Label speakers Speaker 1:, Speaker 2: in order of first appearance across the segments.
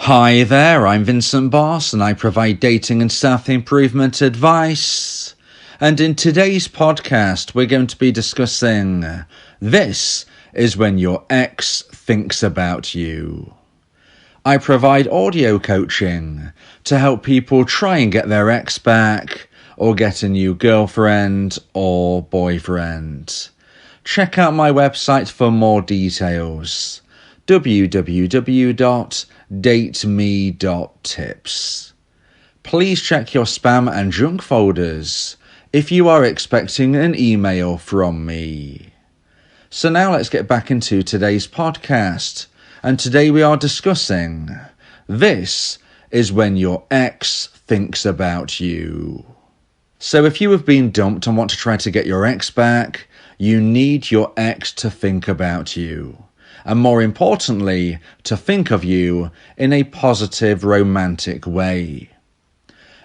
Speaker 1: Hi there, I'm Vincent Boss and I provide dating and self-improvement advice. And in today's podcast, we're going to be discussing this is when your ex thinks about you. I provide audio coaching to help people try and get their ex back or get a new girlfriend or boyfriend. Check out my website for more details. www.dateme.tips. Please check your spam and junk folders if you are expecting an email from me. So now let's get back into today's podcast. And today we are discussing this is when your ex thinks about you. So if you have been dumped and want to try to get your ex back, you need your ex to think about you. And more importantly, to think of you in a positive, romantic way.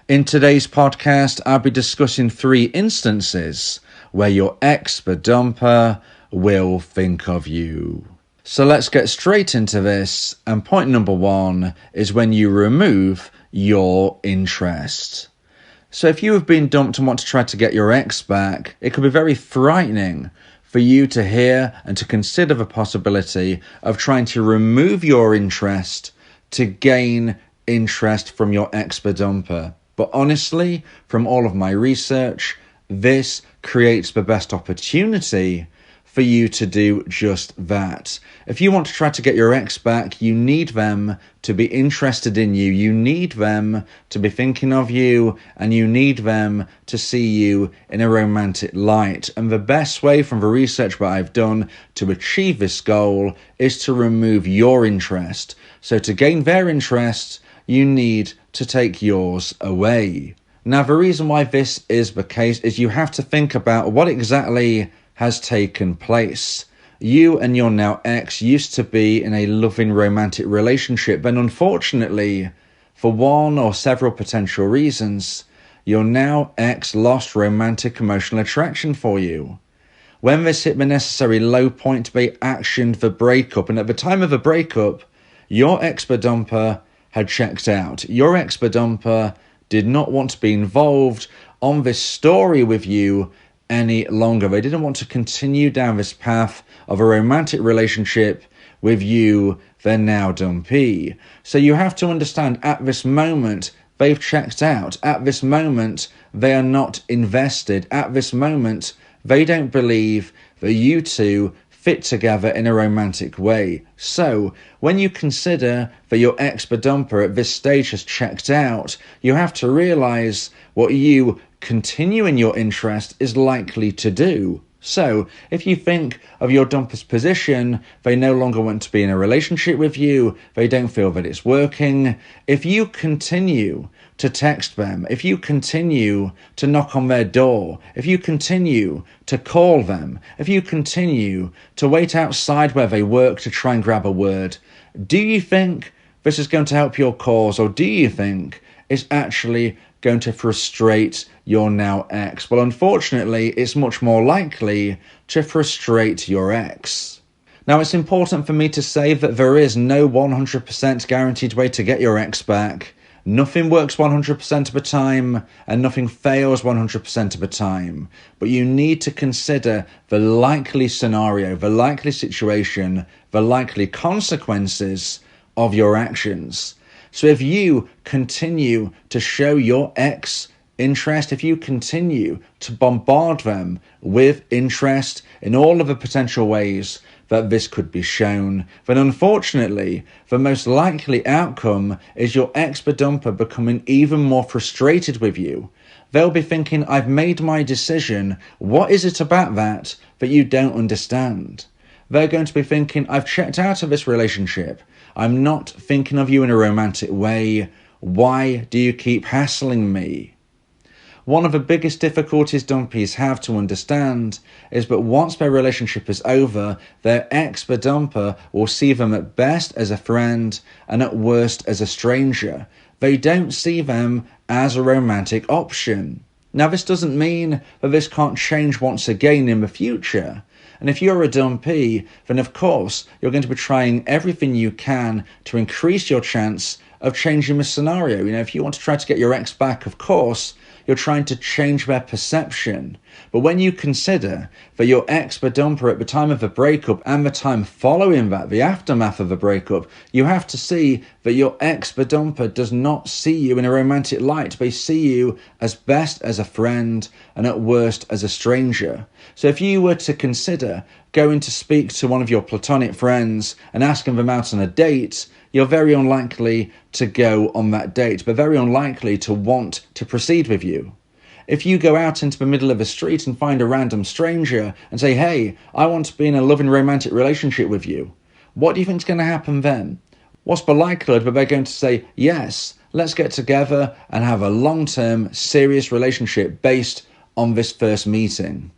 Speaker 1: In today's podcast, I'll be discussing 3 instances where your ex-dumper will think of you. So let's get straight into this, and point number 1 is when you remove your interest. So if you have been dumped and want to try to get your ex back, it could be very frightening for you to hear and to consider the possibility of trying to remove your interest to gain interest from your ex-dumper. But honestly, from all of my research, this creates the best opportunity for you to do just that. If you want to try to get your ex back, you need them to be interested in you. You need them to be thinking of you, and you need them to see you in a romantic light. And the best way from the research that I've done to achieve this goal is to remove your interest. So to gain their interest, you need to take yours away. Now, the reason why this is the case is you have to think about what exactly has taken place. You and your now ex used to be in a loving romantic relationship, but unfortunately, for one or several potential reasons, your now ex lost romantic emotional attraction for you. When this hit the necessary low point, they actioned the breakup, and at the time of the breakup, your ex-dumper had checked out. Your ex-dumper did not want to be involved on this story with you any longer. They didn't want to continue down this path of a romantic relationship with you, their now dumpee. So you have to understand, at this moment, they've checked out. At this moment, they are not invested. At this moment, they don't believe that you two fit together in a romantic way. So when you consider that your ex-dumper at this stage has checked out, you have to realize what you continuing your interest is likely to do. So if you think of your dumper's position, they no longer want to be in a relationship with you, they don't feel that it's working. If you continue to text them, if you continue to knock on their door, if you continue to call them, if you continue to wait outside where they work to try and grab a word, do you think this is going to help your cause, or do you think it's actually going to frustrate your now ex? Well, unfortunately, it's much more likely to frustrate your ex. Now, it's important for me to say that there is no 100% guaranteed way to get your ex back. Nothing works 100% of the time, and nothing fails 100% of the time. But you need to consider the likely scenario, the likely situation, the likely consequences of your actions. So if you continue to show your ex interest, if you continue to bombard them with interest in all of the potential ways that this could be shown, then unfortunately, the most likely outcome is your ex-dumper becoming even more frustrated with you. They'll be thinking, I've made my decision. What is it about that you don't understand? They're going to be thinking, I've checked out of this relationship. I'm not thinking of you in a romantic way. Why do you keep hassling me? One of the biggest difficulties dumpees have to understand is that once their relationship is over, their ex-dumper will see them at best as a friend and at worst as a stranger. They don't see them as a romantic option. Now, this doesn't mean that this can't change once again in the future. And if you're a dumpee, then of course you're going to be trying everything you can to increase your chance of changing the scenario. If you want to try to get your ex back, of course, you're trying to change their perception. But when you consider that your ex, the dumper, at the time of the breakup and the time following that, the aftermath of the breakup, you have to see that your ex, the dumper, does not see you in a romantic light. They see you as best as a friend and at worst as a stranger. So if you were to consider going to speak to one of your platonic friends and asking them out on a date, you're very unlikely to go on that date, but very unlikely to want to proceed with you. If you go out into the middle of the street and find a random stranger and say, hey, I want to be in a loving romantic relationship with you, what do you think is going to happen then? What's the likelihood that they're going to say, yes, let's get together and have a long-term, serious relationship based on this first meeting?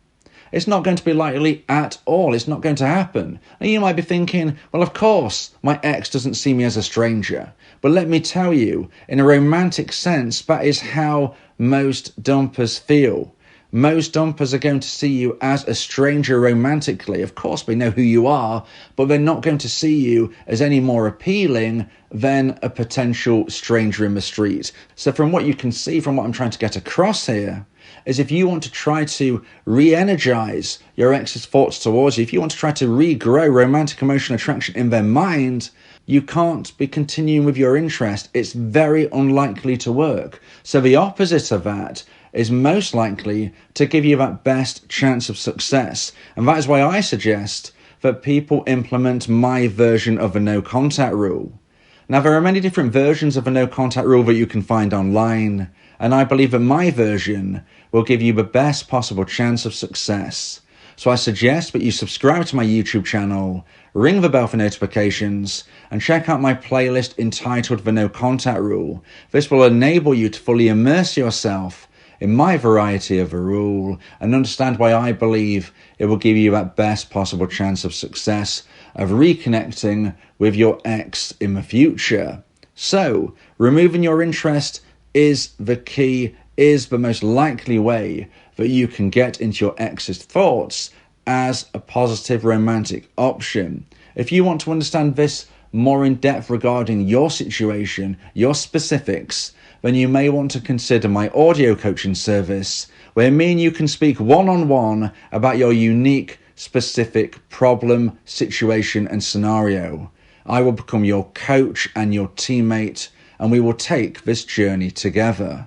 Speaker 1: It's not going to be likely at all. It's not going to happen. And you might be thinking, well, of course, my ex doesn't see me as a stranger. But let me tell you, in a romantic sense, that is how most dumpers feel. Most dumpers are going to see you as a stranger romantically. Of course, they know who you are, but they're not going to see you as any more appealing than a potential stranger in the street. So from what you can see, from what I'm trying to get across here, is if you want to try to re-energize your ex's thoughts towards you, if you want to try to regrow romantic emotional attraction in their mind, you can't be continuing with your interest. It's very unlikely to work. So the opposite of that is most likely to give you that best chance of success. And that is why I suggest that people implement my version of the no contact rule. Now, there are many different versions of a no contact rule that you can find online, and I believe that my version will give you the best possible chance of success. So I suggest that you subscribe to my YouTube channel, ring the bell for notifications, and check out my playlist entitled The No Contact Rule. This will enable you to fully immerse yourself in my variety of a rule and understand why I believe it will give you that best possible chance of success of reconnecting with your ex in the future. So, removing your interest is the key, is the most likely way that you can get into your ex's thoughts as a positive romantic option. If you want to understand this more in depth regarding your situation, your specifics, then you may want to consider my audio coaching service, where me and you can speak one-on-one about your unique, specific problem, situation, and scenario. I will become your coach and your teammate, and we will take this journey together.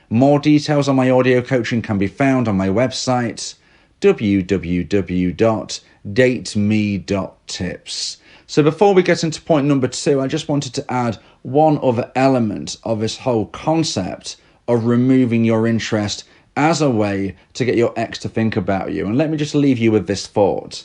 Speaker 1: More details on my audio coaching can be found on my website, www.dateme.tips. So before we get into point number 2, I just wanted to add one other element of this whole concept of removing your interest as a way to get your ex to think about you. And let me just leave you with this thought.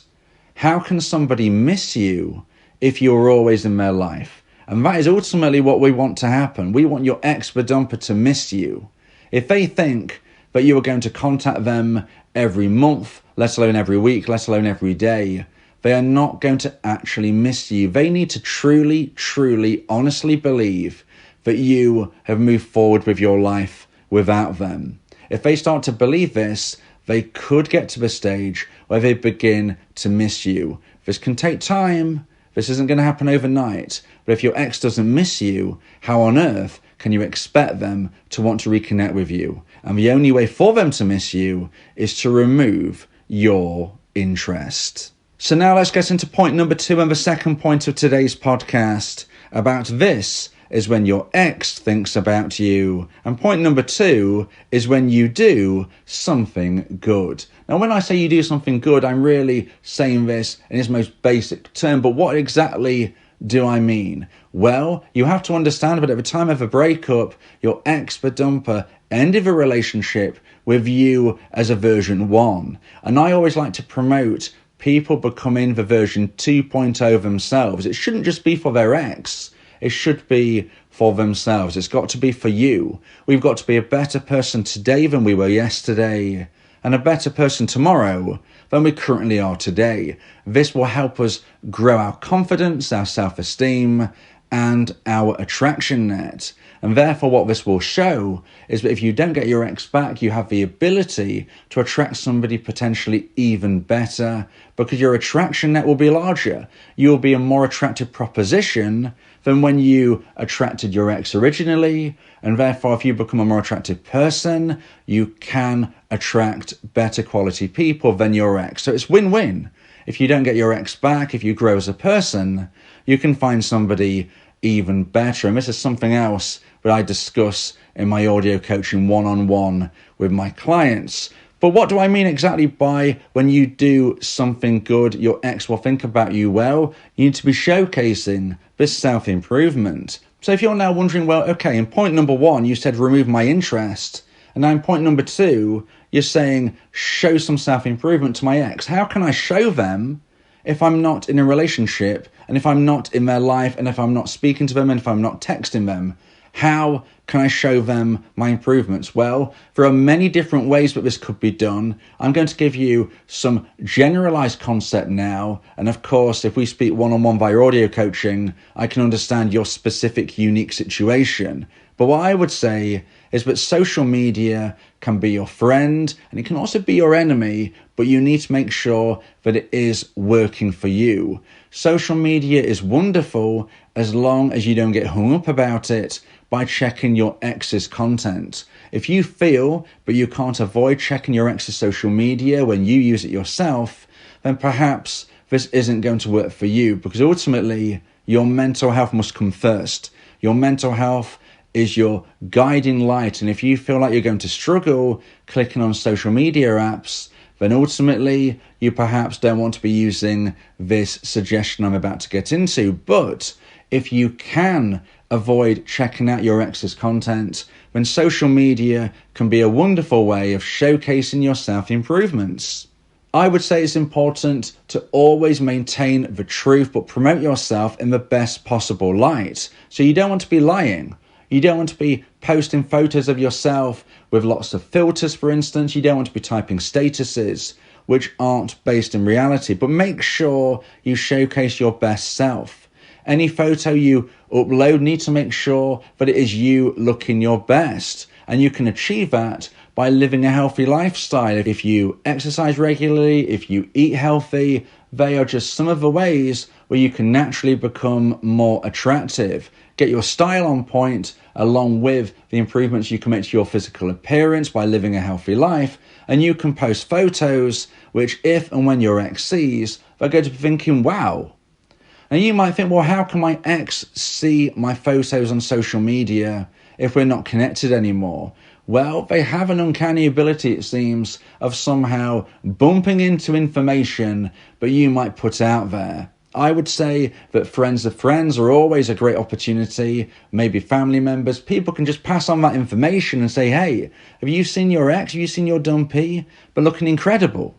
Speaker 1: How can somebody miss you if you're always in their life? And that is ultimately what we want to happen. We want your ex, the dumper, to miss you. If they think that you are going to contact them every month, let alone every week, let alone every day, they are not going to actually miss you. They need to truly, truly, honestly believe that you have moved forward with your life without them. If they start to believe this, they could get to the stage where they begin to miss you. This can take time. This isn't going to happen overnight. But if your ex doesn't miss you, how on earth can you expect them to want to reconnect with you? And the only way for them to miss you is to remove your interest. So now let's get into point number 2 and the second point of today's podcast. About this is when your ex thinks about you. And point number 2 is when you do something good. Now, when I say you do something good, I'm really saying this in its most basic term. But what exactly do I mean? Well, you have to understand that at the time of a breakup, your ex, the dumper, ended a relationship with you as a version 1. And I always like to promote people becoming the version 2.0 themselves. It shouldn't just be for their ex. It should be for themselves. It's got to be for you. We've got to be a better person today than we were yesterday, and a better person tomorrow than we currently are today. This will help us grow our confidence, our self-esteem, and our attraction net. And therefore what this will show is that if you don't get your ex back, you have the ability to attract somebody potentially even better, because your attraction net will be larger. You'll be a more attractive proposition than when you attracted your ex originally. And therefore, if you become a more attractive person, you can attract better quality people than your ex. So it's win-win. If you don't get your ex back, if you grow as a person, you can find somebody even better. And this is something else that I discuss in my audio coaching one-on-one with my clients. But what do I mean exactly by when you do something good, your ex will think about you well? You need to be showcasing this self-improvement. So if you're now wondering, well, okay, in point number 1, you said remove my interest. And now in point number 2, you're saying show some self-improvement to my ex. How can I show them if I'm not in a relationship, and if I'm not in their life, and if I'm not speaking to them, and if I'm not texting them? How can I show them my improvements? Well, there are many different ways that this could be done. I'm going to give you some generalized concept now. And of course, if we speak one-on-one via audio coaching, I can understand your specific, unique situation. But what I would say is that social media can be your friend and it can also be your enemy, but you need to make sure that it is working for you. Social media is wonderful as long as you don't get hung up about it by checking your ex's content. If you feel but you can't avoid checking your ex's social media when you use it yourself, then perhaps this isn't going to work for you, because ultimately your mental health must come first. Your mental health is your guiding light, and if you feel like you're going to struggle clicking on social media apps, then ultimately you perhaps don't want to be using this suggestion I'm about to get into. But if you can avoid checking out your ex's content, then social media can be a wonderful way of showcasing your self-improvements. I would say it's important to always maintain the truth, but promote yourself in the best possible light. So you don't want to be lying. You don't want to be posting photos of yourself with lots of filters, for instance. You don't want to be typing statuses which aren't based in reality, but make sure you showcase your best self. Any photo you upload needs to make sure that it is you looking your best. And you can achieve that by living a healthy lifestyle. If you exercise regularly, if you eat healthy, they are just some of the ways where you can naturally become more attractive. Get your style on point, along with the improvements you can make to your physical appearance by living a healthy life, and you can post photos which, if and when your ex sees, they're going to be thinking, wow. Now you might think, well, how can my ex see my photos on social media if we're not connected anymore? Well, they have an uncanny ability, it seems, of somehow bumping into information that you might put out there. I would say that friends of friends are always a great opportunity. Maybe family members. People can just pass on that information and say, hey, have you seen your ex? Have you seen your dumpee? They're looking incredible.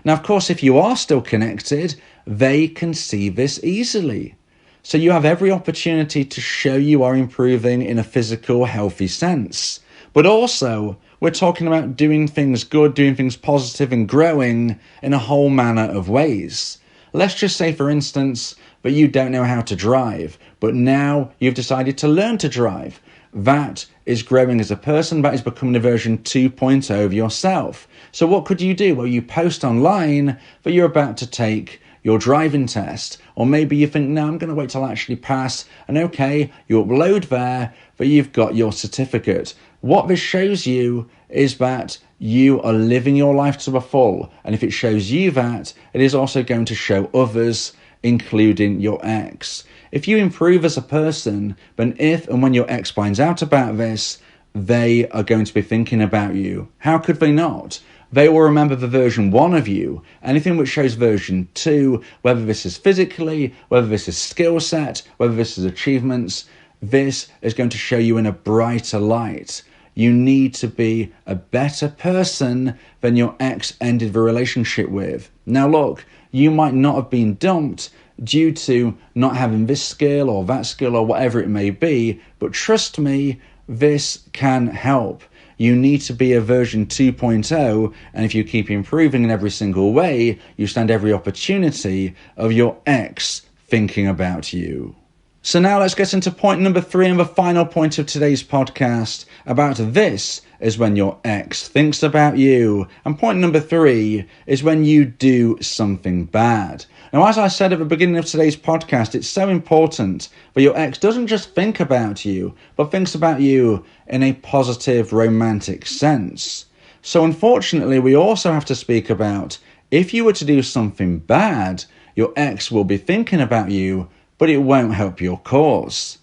Speaker 1: Now, of course, if you are still connected, they can see this easily. So you have every opportunity to show you are improving in a physical, healthy sense. But also, we're talking about doing things good, doing things positive and growing in a whole manner of ways. Let's just say, for instance, that you don't know how to drive, but now you've decided to learn to drive. That is growing as a person. That is becoming a version 2.0 of yourself. So what could you do? Well, you post online that you're about to take your driving test. Or maybe you think, no, I'm going to wait till I actually pass. And okay, you upload there that you've got your certificate. What this shows you is that you are living your life to the full. And if it shows you that, it is also going to show others, including your ex. If you improve as a person, then if and when your ex finds out about this, they are going to be thinking about you. How could they not? They will remember the version 1 of you. Anything which shows version 2, whether this is physically, whether this is skill set, whether this is achievements, this is going to show you in a brighter light. You need to be a better person than your ex ended the relationship with. Now look, you might not have been dumped due to not having this skill or that skill or whatever it may be, but trust me, this can help. You need to be a version 2.0, and if you keep improving in every single way, you stand every opportunity of your ex thinking about you. So now let's get into point number 3 and the final point of today's podcast about this is when your ex thinks about you. And point number 3 is when you do something bad. Now, as I said at the beginning of today's podcast, it's so important that your ex doesn't just think about you, but thinks about you in a positive, romantic sense. So unfortunately, we also have to speak about if you were to do something bad, your ex will be thinking about you, but it won't help your cause.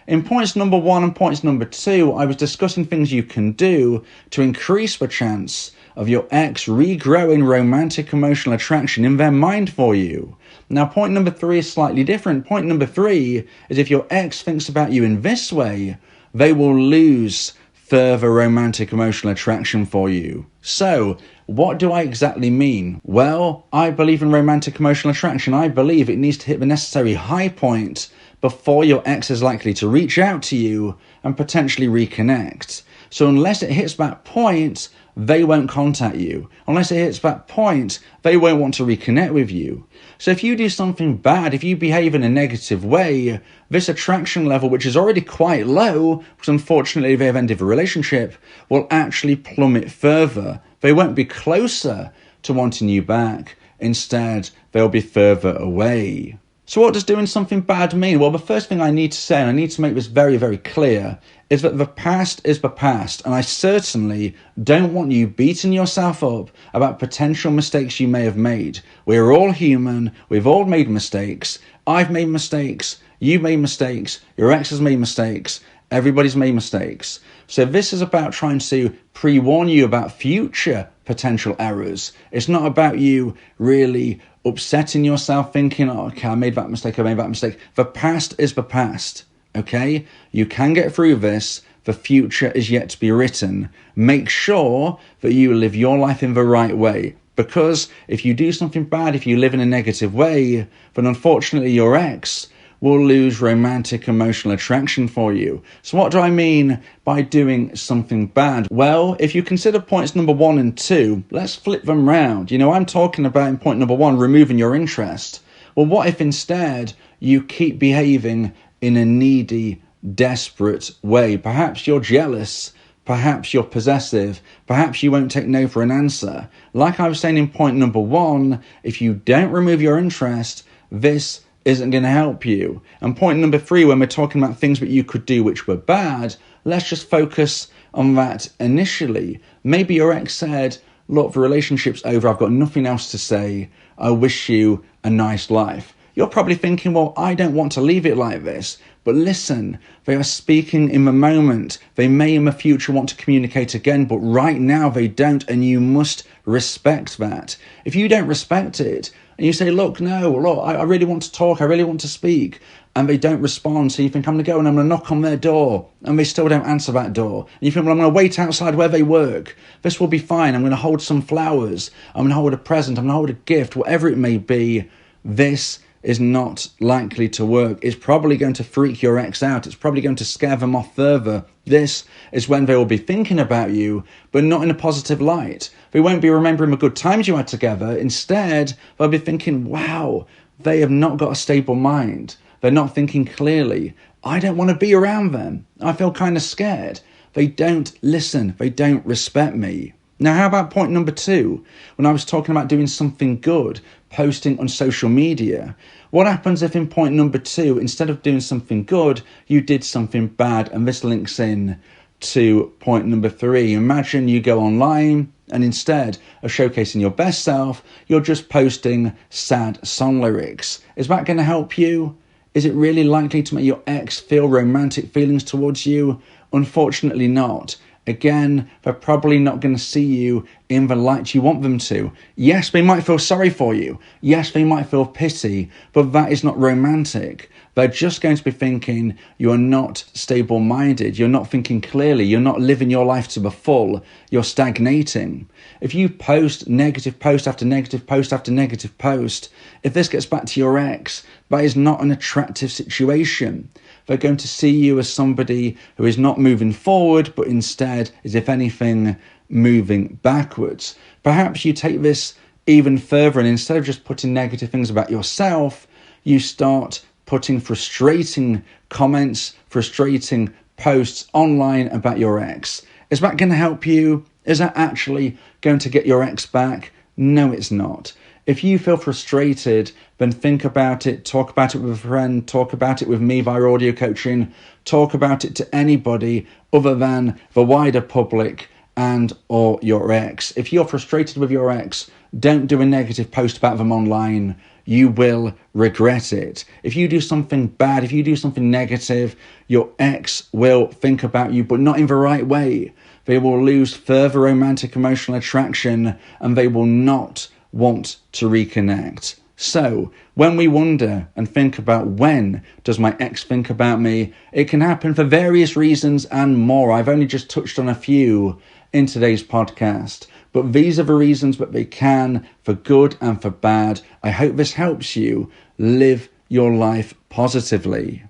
Speaker 1: In points number 1 and points number 2, I was discussing things you can do to increase the chance of your ex regrowing romantic emotional attraction in their mind for you. Now, point number 3 is slightly different. Point number 3 is if your ex thinks about you in this way, they will lose further romantic emotional attraction for you. So, what do I exactly mean? Well, I believe in romantic emotional attraction. I believe it needs to hit the necessary high point before your ex is likely to reach out to you and potentially reconnect. So unless it hits that point, they won't contact you. Unless it hits that point, they won't want to reconnect with you. So if you do something bad, if you behave in a negative way, this attraction level, which is already quite low, because unfortunately they've ended the relationship, will actually plummet further. They won't be closer to wanting you back. Instead, they'll be further away. So what does doing something bad mean? Well, the first thing I need to say, and I need to make this very, very clear, is that the past is the past. And I certainly don't want you beating yourself up about potential mistakes you may have made. We're all human. We've all made mistakes. I've made mistakes. You've made mistakes. Your ex has made mistakes. Everybody's made mistakes. So this is about trying to pre-warn you about future potential errors. It's not about you really upsetting yourself thinking, oh, okay, I made that mistake. The past is the past, okay? You can get through this. The future is yet to be written. Make sure that you live your life in the right way. Because if you do something bad, if you live in a negative way, then unfortunately your ex will lose romantic emotional attraction for you. So what do I mean by doing something bad? Well, if you consider points number 1 and 2, let's flip them round. I'm talking about in point number 1, removing your interest. Well, what if instead you keep behaving in a needy, desperate way? Perhaps you're jealous. Perhaps you're possessive. Perhaps you won't take no for an answer. Like I was saying in point number 1, if you don't remove your interest, this isn't going to help you. And point number 3, when we're talking about things that you could do which were bad, let's just focus on that initially. Maybe your ex said, look, the relationship's over, I've got nothing else to say, I wish you a nice life. You're probably thinking, well, I don't want to leave it like this. But listen, they are speaking in the moment. They may in the future want to communicate again, but right now they don't, and you must respect that. If you don't respect it, and you say, look, I really want to talk, I really want to speak, and they don't respond, so you think, I'm going to go and I'm going to knock on their door, and they still don't answer that door. And you think, well, I'm going to wait outside where they work. This will be fine. I'm going to hold some flowers. I'm going to hold a present. I'm going to hold a gift, whatever it may be. This is not likely to work. It's probably going to freak your ex out. It's probably going to scare them off further. This is when they will be thinking about you, but not in a positive light. They won't be remembering the good times you had together. Instead, they'll be thinking, wow, they have not got a stable mind. They're not thinking clearly. I don't want to be around them. I feel kind of scared. They don't listen. They don't respect me. Now, how about point number 2? When I was talking about doing something good, posting on social media, what happens if in point number 2, instead of doing something good, you did something bad? And this links in to point number 3. Imagine you go online and instead of showcasing your best self, you're just posting sad song lyrics. Is that going to help you? Is it really likely to make your ex feel romantic feelings towards you? Unfortunately not. Again, they're probably not going to see you in the light you want them to. Yes, they might feel sorry for you. Yes, they might feel pity, but that is not romantic. They're just going to be thinking you are not stable-minded. You're not thinking clearly. You're not living your life to the full. You're stagnating. If you post negative post after negative post after negative post, if this gets back to your ex, that is not an attractive situation. They're going to see you as somebody who is not moving forward, but instead is, if anything, moving backwards. Perhaps you take this even further, and instead of just putting negative things about yourself, you start putting frustrating comments, frustrating posts online about your ex. Is that going to help you? Is that actually going to get your ex back? No, it's not. If you feel frustrated, then think about it, talk about it with a friend, talk about it with me via audio coaching, talk about it to anybody other than the wider public and or your ex. If you're frustrated with your ex, don't do a negative post about them online. You will regret it. If you do something bad, if you do something negative, your ex will think about you, but not in the right way. They will lose further romantic emotional attraction and they will not want to reconnect. So when we wonder and think about when does my ex think about me, it can happen for various reasons and more. I've only just touched on a few in today's podcast, but these are the reasons that they can, for good and for bad. I hope this helps you live your life positively.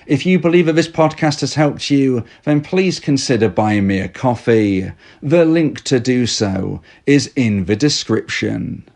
Speaker 1: If you believe that this podcast has helped you, then please consider buying me a coffee. The link to do so is in the description.